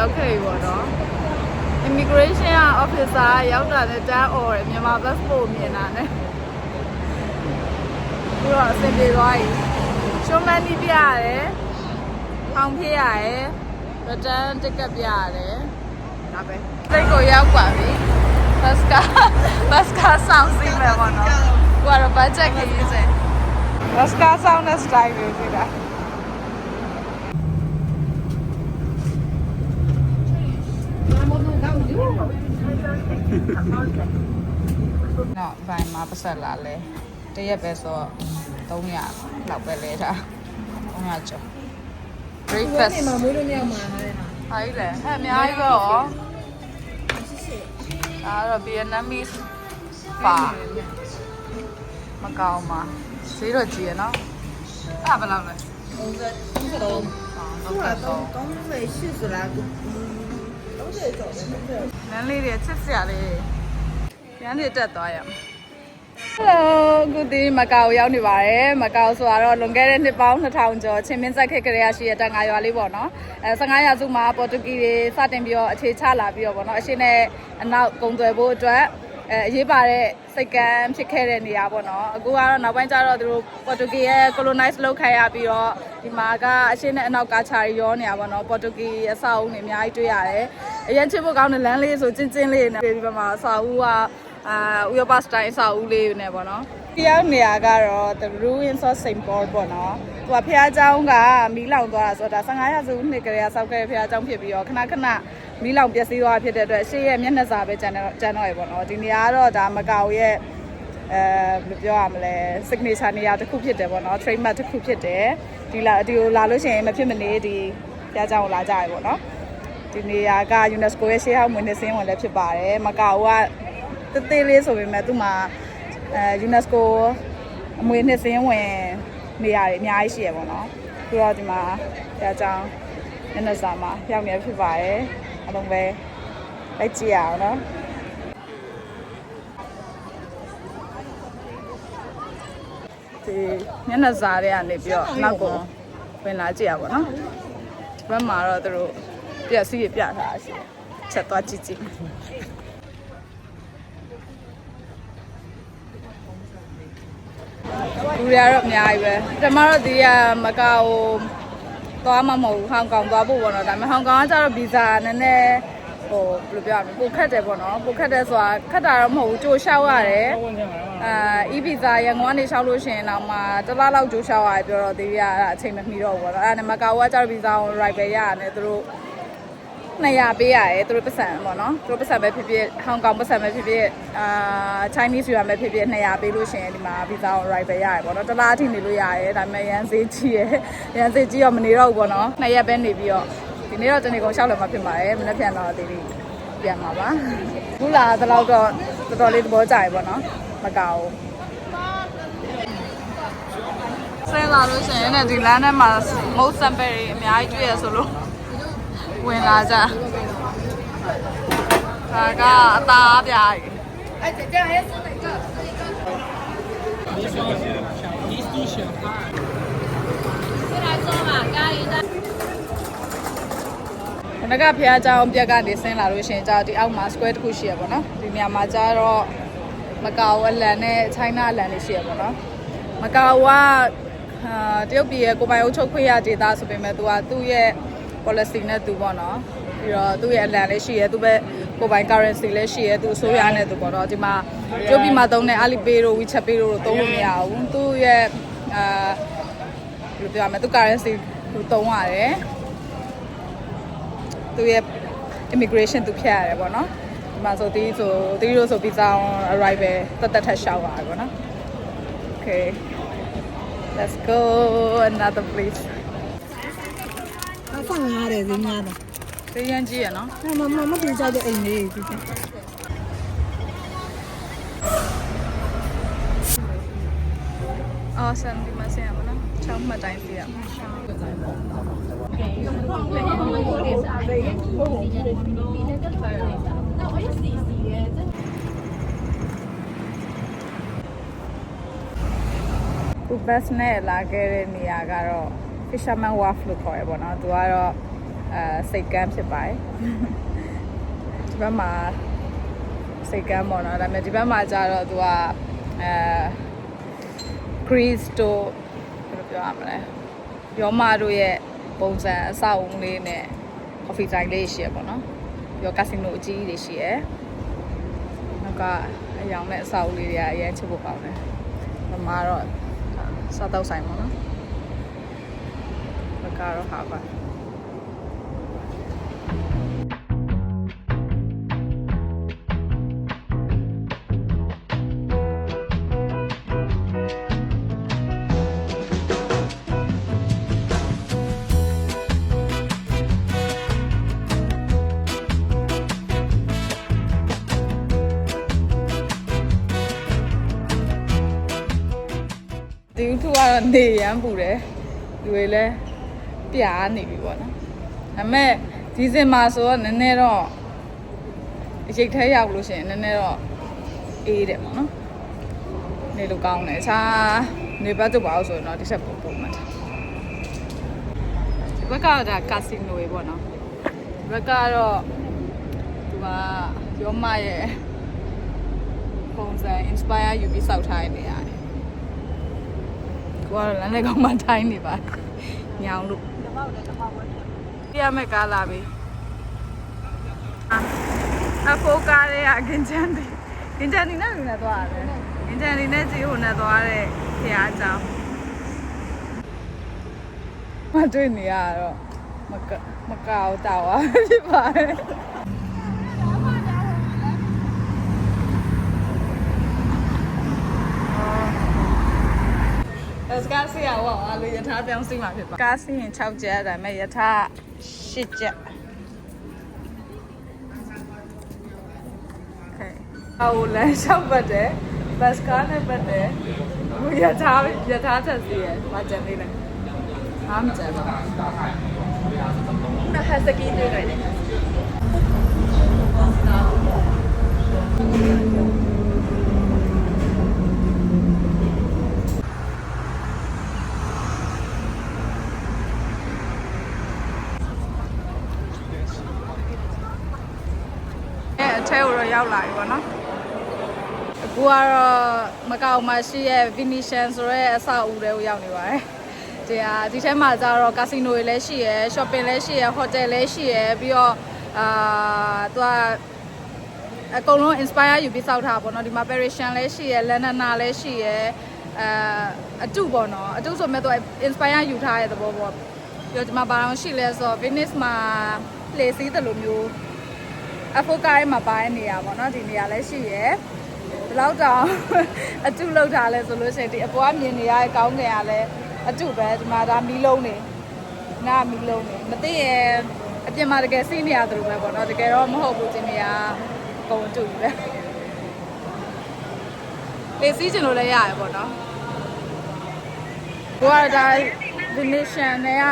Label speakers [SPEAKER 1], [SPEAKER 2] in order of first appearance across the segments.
[SPEAKER 1] ရောက်ခဲ့ပြီပေါ့နော် immigration officer ရောက်တာနဲ့တန်းអော်တယ်မြန်မာ passport မြင်တာနဲ့ပြီးတော့အဆင်ပြေသွားပြီရှုံးမန်းကြီးပြရတယ်ဖောင်ဖြည့်ရတယ် return ticket ပြရတယ်ဒါပဲစိတ်ကိုရောက်ပါပြီ bus car sound စီးမယ်ပေါ့နော်ကိုကတော့ budget ကြီးစင် bus car sound နဲ့ style ကိုကြည့်တာနော်ဘိုင်မှာပတ်ဆက်လာလဲတရက်ပဲဆို300လောက်ပဲလဲတာ300ကျော် breakfast
[SPEAKER 2] ဒီမှာမွေးလို့မြောက်မှာဟာလေဟာ
[SPEAKER 1] ဟာကြီးလဲအဲ့အများကြီးပဲရောအဲ့တော့ Vietnamese ပါမကောင်းပါဈေးတော့ကြီးရနော်အဲ့ဘယ်လောက်လဲ
[SPEAKER 2] 33တော့80လား30ကျော်တယ်
[SPEAKER 1] နန်းလေးတွေချစ်စရာလေးရမ်းနေတက်သွားရအောင် Hello အခုဒီမကာကိုရောက်နေပါတယ်မကာဆိုတော့လွန်ခဲ့တဲ့နှစ်ပေါင်း2000ကျော်ချင်းမင်းဆက်ခေတ်ကလေးရရှိရတဲ့ငါရွာလေးပေါ့နော်15ရာစုမှာပေါ်တူဂီတွေစတင်ပြီးတော့အခြေချလာပြီးတော့ပေါ့နော်အရှင်းနဲ့အနောက်ကုံသွယ်ဖို့အတွက်အရေးပါတဲ့စိတ်ကမ်းဖြစ်ခဲ့တဲ့နေရာပေါ့နော်အခုကတော့နောက်ပိုင်းကျတော့သူတို့ပေါ်တူဂီရဲ့ colonize လုပ်ခိုင်းရပြီးတော့ဒီမှာကအရှင်းနဲ့အနောက်ကချာရီရောနေရပေါ့နော်ပေါ်တူဂီအဆောက်အဦတွေအများကြီးတွေ့ရတယ်အရင်ချစ်ဖို့ကောင်းတဲ့လမ်းလေးဆိုချင်းချင်းလေးနဲ့ဒီဘက်မှာအဆောက်အဦကဥရောပစတိုင်းအဆောက်အဦလေးနဲ့ပေါ့နော်ဒီရောက်နေရာကတော့ the ruins of Saint Paul ပေါ့နော်သူကဖျားเจ้าကမီးလောင်သွားတာဆိုတာ15ရာစုနှစ်ကလေးကစောက်ခဲ့တဲ့ဖျားเจ้าဖြစ်ပြီးတော့ခဏခဏမီးလောင်ပျက်စီးသွားဖြစ်တဲ့အတွက်ရှေ့ရဲ့မျက်နှာစာပဲကျန်တော့ရပေါ့နော်ဒီနေရာကတော့ဒါမကာရဲ့ဘယ်လိုပြောရမလဲ signature နေရာတစ်ခုဖြစ်တယ်ပေါ့နော် trademark တစ်ခုဖြစ်တယ်ဒီကိုလာလို့ရှိရင်မဖြစ်မနေဒီဖျားเจ้าကိုလာကြရပေါ့နော်ဒီနေရာက UNESCO ရဲ့ရှေးဟောင်းမွေးနေ့စင်းဝင်လည်းဖြစ်ပါတယ်မကာကတေးလေးဆိုပေမဲ့သူ့မှာUNESCO အမွေနှစ်စင်းဝင်နေရာတွေအများကြီးရှိရပေါ့နော်ပြီးတော့ဒီမှာကြာကြောင်မျက်နှာစာမှာရောက်နေဖြစ်ပါတယ်အလုံးပဲလိုက်ကြည့်ရအောင်နော်ဒီမျက်နှာစာတွေကနေပြီးတော့နောက်ကိုဝင်လာကြည့်ရပါတော့ဒီဘက်မှာတော့သူတို့ပြက်စီးပြထားတာရှိတယ်ချက်သွားကြည့်ကြည့်လူတွေကတော့အများကြီးပဲတမတော့ဒီကမကာကိုသွားမှမဟုတ်ဘူးဟောင်ကောင်သွားဖို့ပေါ့နော်ဒါပေမဲ့ဟောင်ကောင်ကကျတော့ဗီဇာနည်းနည်းဟိုဘယ်လိုပြောရမလဲပိုခက်တယ်ပေါ့နော်ပိုခက်တယ်ဆိုတာခက်တာတော့မဟုတ်ဘူးကြိုလျှောက်ရတယ်ဗီဇာရန်ကုန်ကနေလျှောက်လို့ရှိရင်တော့မှတစ်လလောက်ကြိုလျှောက်ရတယ်ပြောတော့ဒီကအချိန်မမီတော့ဘူးပေါ့နော်အဲ့ဒါနဲ့မကာကကျတော့ဗီဇာကို right ပဲရရတယ်သူတို့200ပေးရတယ်သူတို့ပတ်စံပေါ့နော်သူတို့ပတ်စံပဲဖြစ်ဖြစ်ဟောင်ကောင်ပတ်စံပဲဖြစ်ဖြစ်Chinese ရွာပဲဖြစ်ဖြစ်200ပေးလို့ရှိရင်ဒီမှာဗီဇာကို right ပဲရတယ်ပေါ့နော်တစ်လားအထိနေလို့ရတယ်ဒါပေမဲ့ရန်စေးကြီးရယ်ရန်စေးကြီးတော့မနေတော့ဘူးပေါ့နော်2ရက်ပဲနေပြီးတော့ဒီနေ့တော့တနေ့ကုန်လျှောက်လည်းမဖြစ်ပါရဲ့မနေ့ပြန်တော့ဒီနေ့ပြန်မှာပါခုလာတော့တော်တော်လေးသဘောကျရယ်ပေါ့နော်မကောက်ဆင်းလာလို့ရှိရင်လည်းဒီလမ်းထဲမှာမုတ်စံပဲတွေအများကြီးတွေ့ရဆိုလို့ဝင်လာကြဒါကအသားပြားကြီးအဲ့ဒါရဲ့စနေကနဂဖျားเจ้าပြက်ကနေဆင်းလာလို့ရှင်เจ้าဒီအောက်မှာ square တစ်ခုရှိရပါတော့ဒီနေရာမှာကျတော့မကာဝအလန်နဲ့ China အလန်လေးရှိရပါတော့မကာဝတရုတ်ပြည်ရဲ့ကိုပိုင်အုပ်ချုပ်ခွင့်ရဒေသဆိုပေမဲ့သူ့ရဲ့ policy နဲ့သူပေါ့နော်ပြီးတော့သူ့ရဲ့အလံလေးရှိရဲသူပဲကိုပိုင် currency လည်းရှိရဲသူအစိုးရနဲ့သူပေါ့နော်ဒီမှာကျုပ်ပြီးမှသုံးတဲ့ Alipay တို့ WeChat Pay တို့သုံးလို့မရဘူးသူ့ရဲ့ဘယ်လိုပြောရမလဲသူ currency သူသုံးရတယ်သူရဲ့ immigration သူဖြတ်ရတယ်ပေါ့နော်ဒီမှာဆိုတီးတို့ဆို visa on arrival တက်ထက်ရှောက်ရတယ်ပေါ့နော် Okay let's go another place
[SPEAKER 2] 放伢的，人家的。
[SPEAKER 1] 这演技呢？
[SPEAKER 2] 妈比较的矮呢，比较。
[SPEAKER 1] 哦，是你们先嘛呢？抢么东西啊？ဘတ်နဲ့လာခဲ့တဲ့နေရာကတော့ Fisherman Wharf လို့ခေါ်ရပါတော့သူကတော့ စိတ်ကမ်းဖြစ်ပါတယ်ဒီဘက်မှာစိတ်ကမ်းပေါ့နော်ဒါပေမဲ့ဒီဘက်မှာကျတော့သူကGreece တို့ဘယ်လိုပြောရမလဲရောမတို့ရဲ့ပုံစံအဆောက်အဦလေးနဲ့ coffee time လေးရှိရပေါ့နော်ပြီးတော့ casino အကြီးကြီးတွေရှိရနောက်ကအယောင်နဲ့အဆောက်အဦလေးတွေကအရင်ချစ်ဖို့ကောင်းတယ်ဒီမှာတော့စားတော့ဆိုင်ပေါ့နော်ဘက်ကတော့ဟာပါဒီထူကတော့နေရမ်းပူတယ်လူတွေလည်းပြားနေပြီပေါ့နော်ဒါပေမဲ့ဒီစင်မှာဆိုတော့နည်းနည်းတော့အရိတ်ထဲရောက်လို့ရှိရင်နည်းနည်းတော့အေးတယ်ပေါ့နော်နေလို့ကောင်းတယ်အခြားနေဘက်တော့ပါအောင်ဆိုရင်တော့ဒီဆက်ပို့မှာဒီဘက်ကဒါကာစီနိုတွေပေါ့နော်ဒီဘက်ကတော့သူကရောမရဲ့ပုံစံ inspire ယူပြီးစောက်ထားနေရတယ်ကိုကတော့လမ်းလေးကောင်မှထိုင်းနေပါညောင်လို့ပြရမယ့်ကားလာပြီအဖိုးကားရဲ့ဂင်ချန်ဒီနဲ့လူနဲ့သွားရတယ်ဂင်ချန်ဒီနဲ့ကြီးဟိုနဲ့သွားတဲ့ခရီးအကြောင်းမတွေ့နေရတော့မကောက်တော့ဖြစ်ပါတယ်စကားစီရဝါလူယထာပြောင်းစီမှာဖြစ်ပါကားစီရင်6ကျက်ဒါပေမဲ့ယထာ10ကျက်โอเคအော်လမ်းလျှောက်ပတ်တယ်ဘတ်ကားနဲ့ပတ်တယ်ဟိုယထာချက်စီရမကျန်သေးတယ်အားမကျန်ပါဘူးဟက်စကီတွေ့တယ်ထဲကိုတော့ရောက်လာပြီပေါ့နော်အခုကတော့မကောက်မှာရှိရဲ့ Venetian ဆိုတဲ့အဆောက်အဦတွေကိုရောက်နေပါတယ်ဒီထဲမှာကျတော့ casino တွေလည်းရှိရယ် shopping လည်းရှိရယ် hotel လည်းရှိရယ်ပြီးတော့သူကအကုန်လုံး inspire ယူပြီးစောက်ထားပေါ့နော်ဒီမှာ Parisian လည်းရှိရယ် London လည်းရှိရယ်အတူပေါ့နော်အတူဆိုမဲ့သူ inspire ယူထားတဲ့သဘောပေါ့ပြီးတော့ဒီမှာဘာလို့ရှိလဲဆိုတော့ Venice မှာ place တယ်လို့မျိုးအဖိုကားရဲ့မှာပိုင်းနေရပါတော့ဒီနေရာလည်းရှိရယ်ဒီလောက်တောင်အတူလောက်ထားလဲဆိုလို့ရှိရင်ဒီအပေါ်ကမြင်နေရတဲ့ကောင်းကင်ကလည်းအတူပဲဒီမှာဒါမီးလုံးနေနားမီးလုံးနေမသိရင်အပြင်မှာတကယ်စီးနေရတယ်လို့ပဲပေါ့နော်တကယ်တော့မဟုတ်ဘူးဒီနေရာကုံအတူပဲလေစီးချင်လို့လည်းရတယ်ပေါ့နော်ကိုကဒါ Venetian နဲ့က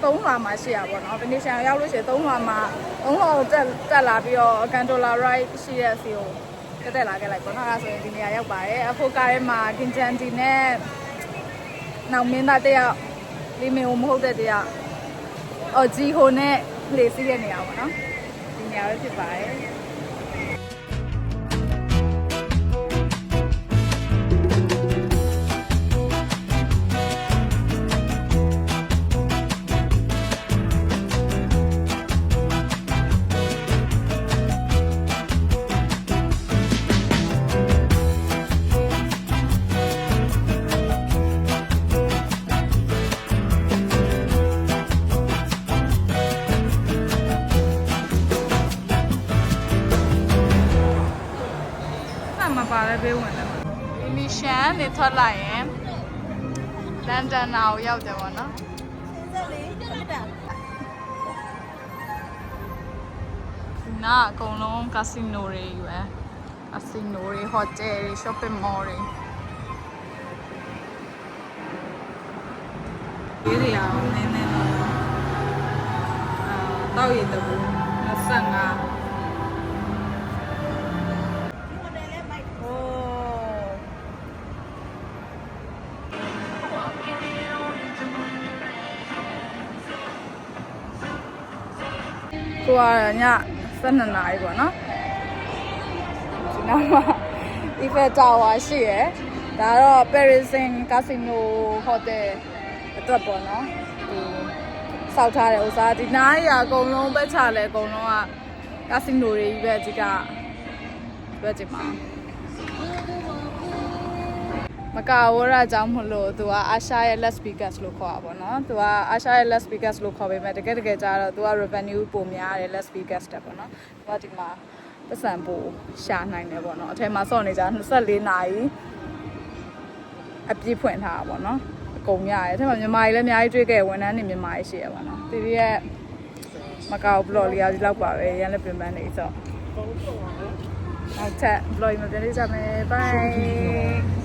[SPEAKER 1] 3လွာမှာရှိရပါတော့။ Venetian ရောက်လို့ရှိရင်3လွာမှာ3လွာကိုတက်လာပြီးတော့ Gondola Ride ရှိတဲ့စီကိုတက်လာခဲ့လိုက်ပေါ့နော်။အဲဒါဆိုရင်ဒီနေရာရောက်ပါတယ်။အဖိုကားထဲမှာ Ginjanti နဲ့နောက်မင်းသားတယောက်လီမင်ကိုမဟုတ်တဲ့တယောက်ဂျီဟိုနဲ့လေစီးတဲ့နေရာပေါ့နော်။ဒီနေရာပဲဖြစ်ပါတယ်။ပါလဲပေးဝင်တယ်ပေါ့။ Venetian နေထွက်လိုက်ရင် London ကိုရောက်တယ်ပေါ့နော်။နားအကုန်လုံး casino တွေပဲ။ casino တွေ hotel တွေ shopping mall တွေဒီနေရာနည်းနည်းတော့တောက်ရည်တဘူး25က ကိုကည12နာရီပေါ့နော်ဒီနောက်မှာ Eiffel Tower ရှိရယ်ဒါတော့ Parisian Casino Hotel အတွက်ပေါ့နော်ဒီစောက်ထားတဲ့ဥစားဒီနားရအကုန်လုံးပဲချလဲအကုန်လုံးက Casino တွေကြီးပဲအကြီးကပြောချင်ပါမကာဝရအကြောင်းမလို့သူကအာရှရဲ့ Las Vegas လို့ခေါ်တာပေါ့နော်သူကအာရှရဲ့ Las Vegas လို့ခေါ်ပေမဲ့တကယ်ကျတော့သူက revenue ပိုများတယ် Las Vegas တက်ပေါ့နော်သူကဒီမှာပတ်စံပိုရှာနိုင်တယ်ပေါ့နော်အထက်မှာစောင့်နေကြ24နာရီအပြည့်ဖွင့်ထားတာပေါ့နော်အကုန်ရတယ်အထက်မှာမြန်မာကြီးလည်းအများကြီးတွေ့ခဲ့ဝန်ထမ်းတွေမြန်မာကြီးရှိရပါတော့ဒီရဲ့မကာဘလော့လေးအဒီလောက်ပါပဲရန်လည်းပြင်ပန်းနေဆိုနောက်ထပ်ဘလော့မှာပြန်လေးကြမယ် bye